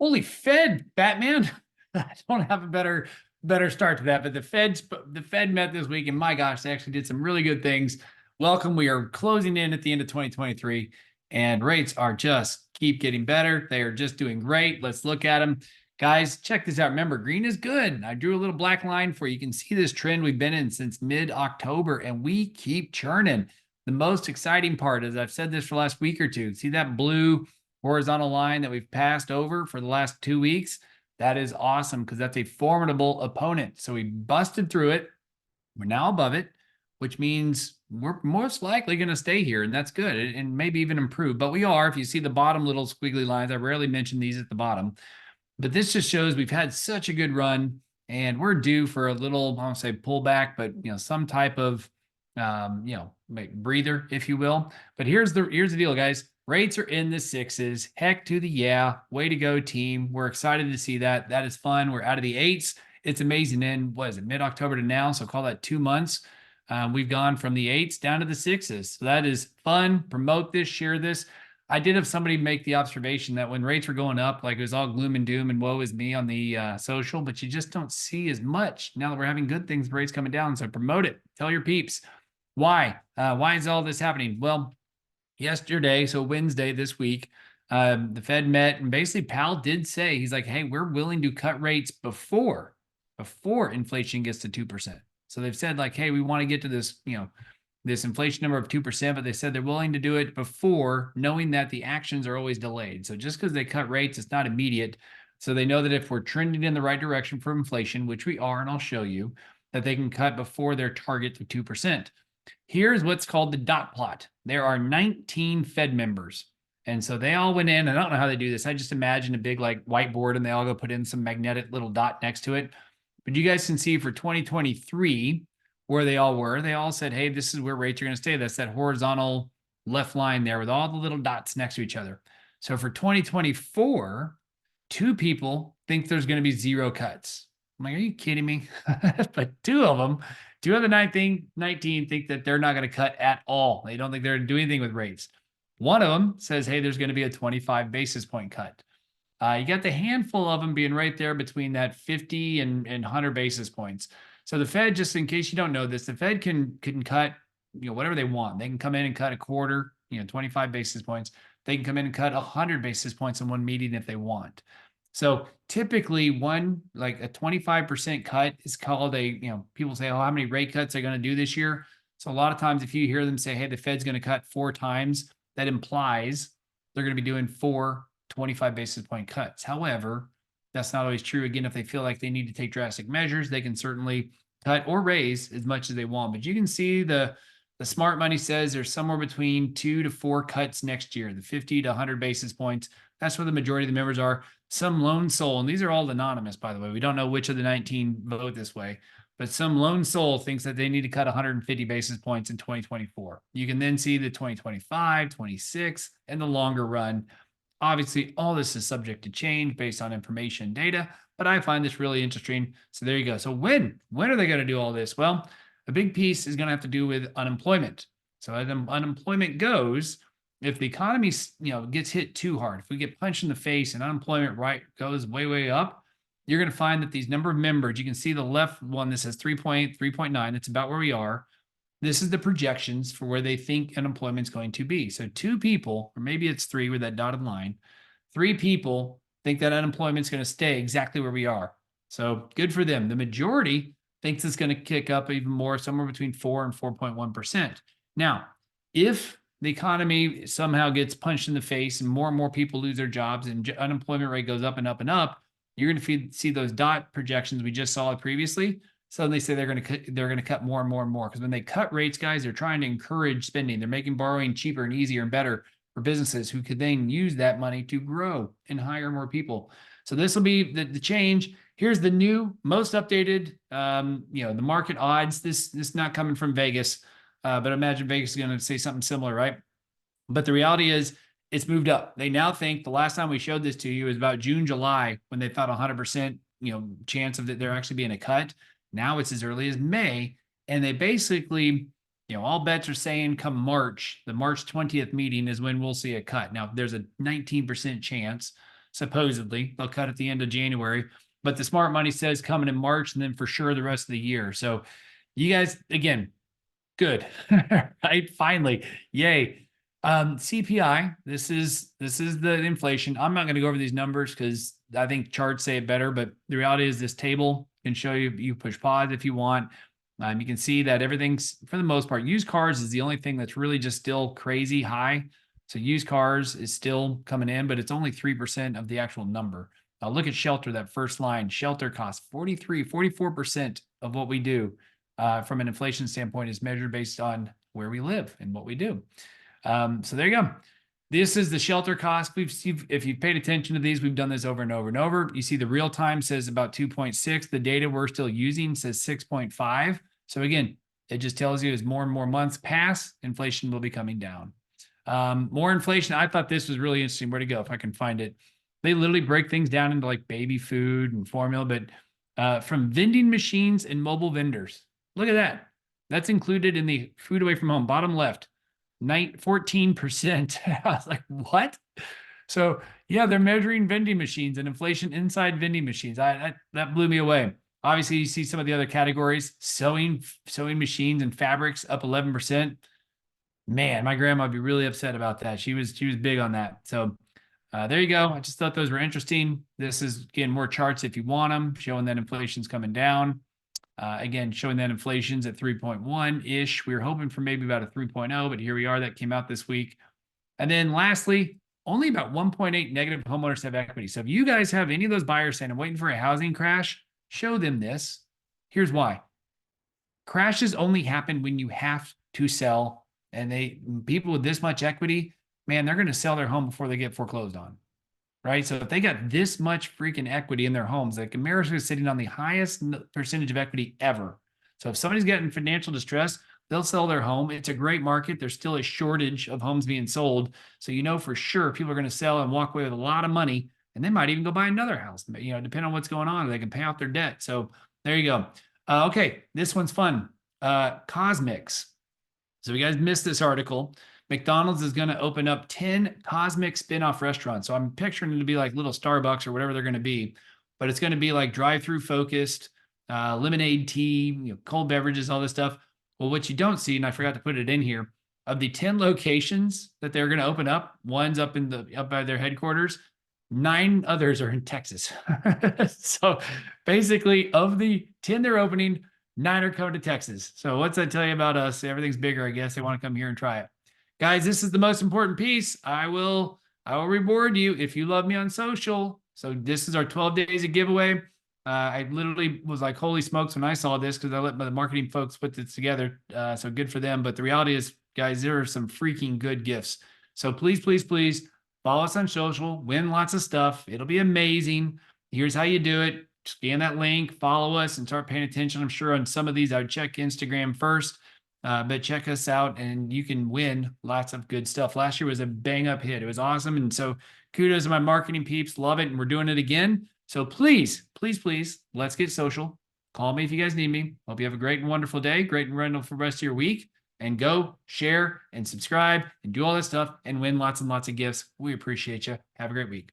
Holy Fed, Batman. I don't have a better start to that, but the Fed met this week, and my gosh, they actually did some really good things. Welcome. We are closing in at the end of 2023, and rates are just keep getting better. They are just doing great. Let's look at them. Guys, check this out. Remember, green is good. I drew a little black line for you. You can see this trend we've been in since mid-October, and we keep churning. The most exciting part is I've said this for the last week or two. See that blue horizontal line that we've passed over for the last 2 weeks? That is awesome because that's a formidable opponent. So we busted through it. We're now above it, which means we're most likely going to stay here, and that's good, and maybe even improve. But we are. If you see the bottom little squiggly lines, I rarely mention these at the bottom, but this just shows we've had such a good run, and we're due for a little, I won't say pullback, but some type of breather, if you will. But here's the deal, guys. Rates are in the sixes. Heck to the yeah. Way to go, team. We're excited to see that. That is fun. We're out of the eights. It's amazing. In what is it, mid-October to now? So call that 2 months. We've gone from the eights down to the sixes. So that is fun. Promote this, share this. I did have somebody make the observation that when rates were going up, like it was all gloom and doom and woe is me on the social, but you just don't see as much now that we're having good things, rates coming down. So promote it. Tell your peeps. Why? Why is all this happening? Well, yesterday, so Wednesday this week, the Fed met, and basically Powell did say, he's like, hey, we're willing to cut rates before inflation gets to 2%. So they've said like, hey, we want to get to this, this inflation number of 2%, but they said they're willing to do it before, knowing that the actions are always delayed. So just because they cut rates, it's not immediate. So they know that if we're trending in the right direction for inflation, which we are, and I'll show you, that they can cut before their target of 2%. Here's what's called the dot plot. There are 19 Fed members. And so they all went in. I don't know how they do this. I just imagine a big like whiteboard and they all go put in some magnetic little dot next to it. But you guys can see for 2023 where they all were. They all said, hey, this is where rates are going to stay. That's that horizontal left line there with all the little dots next to each other. So for 2024, 2 people think there's going to be 0 cuts. I'm like, are you kidding me? But 2 of the 19 think that they're not going to cut at all. They don't think they're going to do anything with rates. One of them says, hey, there's going to be a 25 basis point cut. You got the handful of them being right there between that 50 and 100 basis points. So the Fed, just in case you don't know this, the Fed can cut whatever they want. They can come in and cut a quarter, 25 basis points. They can come in and cut 100 basis points in one meeting if they want. So typically like a 25% cut is called people say, oh, how many rate cuts are going to do this year? So a lot of times if you hear them say, hey, the Fed's going to cut 4 times, that implies they're going to be doing 4 25 basis point cuts. However, that's not always true. Again, if they feel like they need to take drastic measures, they can certainly cut or raise as much as they want. But you can see the smart money says there's somewhere between 2 to 4 cuts next year, the 50 to 100 basis points. That's where the majority of the members are. Some lone soul, and these are all anonymous, by the way. We don't know which of the 19 vote this way, but some lone soul thinks that they need to cut 150 basis points in 2024. You can then see the 2025, 26, and the longer run. Obviously, all this is subject to change based on information and data, but I find this really interesting. So there you go. So when are they going to do all this? Well, a big piece is going to have to do with unemployment. So as unemployment goes, if the economy gets hit too hard, if we get punched in the face and unemployment goes way up, you're going to find that these number of members, you can see the left one that says 3.9. It's about where we are. This is the projections for where they think unemployment is going to be. So 2 people, or maybe it's 3 with that dotted line, 3 people think that unemployment is going to stay exactly where we are. So good for them. The majority thinks it's going to kick up even more, somewhere between 4 and 4.1%. Now, if the economy somehow gets punched in the face and more people lose their jobs and unemployment rate goes up and up and up, you're going to see those dot projections we just saw previously. Suddenly say they're going to cut more and more and more, because when they cut rates, guys, they're trying to encourage spending. They're making borrowing cheaper and easier and better for businesses who could then use that money to grow and hire more people. So this will be the change. Here's the new, most updated, the market odds. This is not coming from Vegas, but imagine Vegas is going to say something similar, right? But the reality is it's moved up. They now think the last time we showed this to you is about June, July, when they thought 100%, chance of that there actually being a cut. Now it's as early as May, and they basically, all bets are saying come March, the March 20th meeting is when we'll see a cut. Now, there's a 19% chance. supposedly. They'll cut at the end of January, but the smart money says coming in March and then for sure the rest of the year. So you guys, again, good. Right? Finally. Yay. CPI, this is the inflation. I'm not going to go over these numbers because I think charts say it better, but the reality is this table can show you. You push pause if you want. You can see that everything's, for the most part, used cars is the only thing that's really just still crazy high. So used cars is still coming in, but it's only 3% of the actual number. Look at shelter, that first line. Shelter costs 44% of what we do from an inflation standpoint is measured based on where we live and what we do. So there you go. This is the shelter cost. If you've paid attention to these, we've done this over and over and over. You see the real time says about 2.6. The data we're still using says 6.5. So again, it just tells you as more and more months pass, inflation will be coming down. More inflation. I thought this was really interesting. Where to go if I can find it? They literally break things down into like baby food and formula, but from vending machines and mobile vendors. Look at that. That's included in the food away from home, bottom left. 14%. I was like, what? So yeah, they're measuring vending machines and inflation inside vending machines. That blew me away. Obviously, you see some of the other categories: sewing machines and fabrics up 11%. Man, my grandma would be really upset about that. She was big on that. So there you go. I just thought those were interesting. This is, again, more charts if you want them, showing that inflation's coming down. Again, showing that inflation's at 3.1-ish. We were hoping for maybe about a 3.0, but here we are. That came out this week. And then lastly, only about 1.8 negative homeowners have equity. So if you guys have any of those buyers saying, I'm waiting for a housing crash, show them this. Here's why. Crashes only happen when you have to sell. And people with this much equity, man, they're going to sell their home before they get foreclosed on. Right. So if they got this much freaking equity in their homes, like America is sitting on the highest percentage of equity ever. So if somebody's getting financial distress, they'll sell their home. It's a great market. There's still a shortage of homes being sold. So you know for sure people are going to sell and walk away with a lot of money, and they might even go buy another house, depending on what's going on. They can pay off their debt. So there you go. Okay, this one's fun. Cosmics. So if you guys missed this article, McDonald's is going to open up 10 Cosmic spin-off restaurants. So I'm picturing it to be like little Starbucks or whatever they're going to be, but it's going to be like drive-through focused, lemonade, tea, cold beverages, all this stuff. Well, what you don't see, and I forgot to put it in here, of the 10 locations that they're going to open up, one's up by their headquarters, 9 others are in Texas. So basically, of the 10 they're opening, 9 are coming to Texas. So what's that tell you about us? Everything's bigger, I guess. They want to come here and try it. Guys, this is the most important piece. I will reward you if you love me on social. So this is our 12 days of giveaway. I literally was like, holy smokes, when I saw this, because I let the marketing folks put this together. So good for them. But the reality is, guys, there are some freaking good gifts. So please, please, please follow us on social, win lots of stuff. It'll be amazing. Here's how you do it. Scan that link, follow us, and start paying attention. I'm sure on some of these, I would check Instagram first. But check us out and you can win lots of good stuff. Last year was a bang up hit. It was awesome. And so kudos to my marketing peeps. Love it. And we're doing it again. So please, please, please, let's get social. Call me if you guys need me. Hope you have a great and wonderful day. Great and wonderful rest of your week. And go share and subscribe and do all that stuff and win lots and lots of gifts. We appreciate you. Have a great week.